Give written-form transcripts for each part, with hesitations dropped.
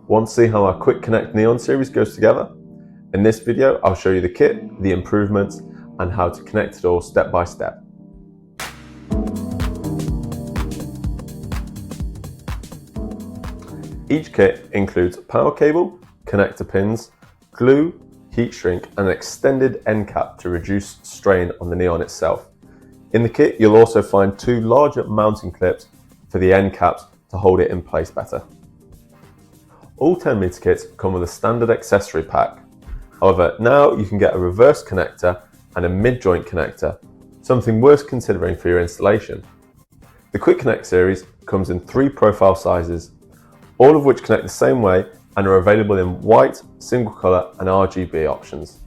Want to see how our Quick Connect Neon series goes together? In this video, I'll show you the kit, the improvements, and how to connect it all step by step. Each kit includes a power cable, connector pins, glue, heat shrink, and an extended end cap to reduce strain on the neon itself. In the kit, you'll also find two larger mounting clips for the end caps to hold it in place better. All 10mm kits come with a standard accessory pack. However, now you can get a reverse connector and a mid-joint connector, something worth considering for your installation. The Quick Connect series comes in 3 profile sizes, all of which connect the same way and are available in white, single colour and RGB options.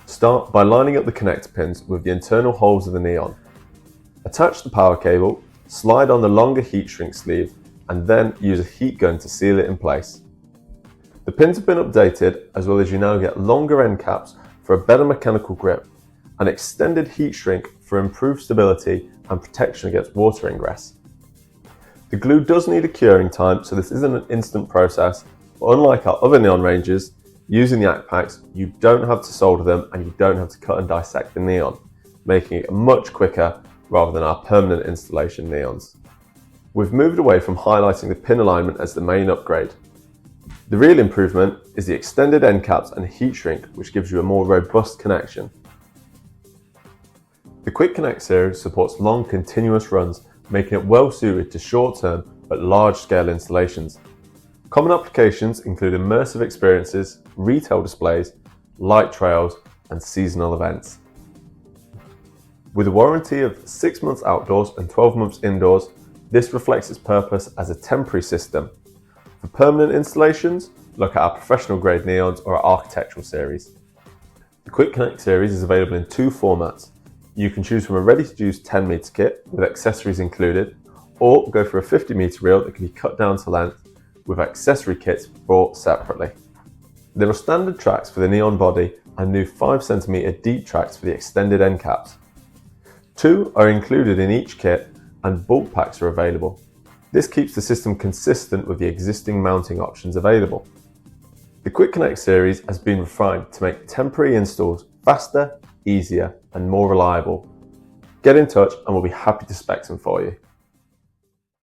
Start by lining up the connector pins with the internal holes of the neon. Attach the power cable, slide on the longer heat shrink sleeve, and then use a heat gun to seal it in place. The pins have been updated, as well as you now get longer end caps for a better mechanical grip, an extended heat shrink for improved stability and protection against water ingress. The glue does need a curing time, so this isn't an instant process, but unlike our other neon ranges, using the ACK packs, you don't have to solder them and you don't have to cut and dissect the neon, making it much quicker rather than our permanent installation neons. We've moved away from highlighting the pin alignment as the main upgrade. The real improvement is the extended end caps and heat shrink, which gives you a more robust connection. The Quick Connect series supports long continuous runs, making it well suited to short-term but large-scale installations. Common applications include immersive experiences, retail displays, light trails, and seasonal events. With a warranty of 6 months outdoors and 12 months indoors, this reflects its purpose as a temporary system. For permanent installations, look at our professional grade neons or our architectural series. The Quick Connect series is available in 2 formats. You can choose from a ready-to-use 10mm kit with accessories included, or go for a 50mm reel that can be cut down to length with accessory kits bought separately. There are standard tracks for the neon body and new 5cm deep tracks for the extended end caps. 2 are included in each kit and bulk packs are available. This keeps the system consistent with the existing mounting options available. The Quick Connect series has been refined to make temporary installs faster, easier, and more reliable. Get in touch and we'll be happy to spec them for you.